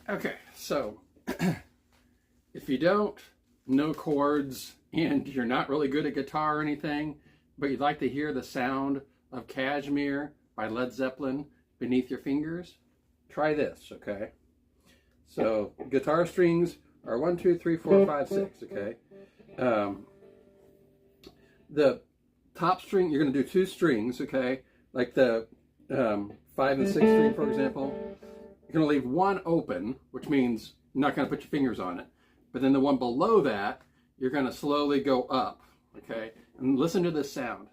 Okay, so if you don't know chords and you're not really good at guitar or anything, but you'd like to hear the sound of Cashmere by Led Zeppelin beneath your fingers, try this, okay? So guitar strings are 1, 2, 3, 4, 5, 6, okay? The top string, you're going to do 2 strings, okay? Like the 5 and 6 string, for example. You're going to leave one open, which means you're not going to put your fingers on it. But then the one below that, you're going to slowly go up, okay? And listen to this sound.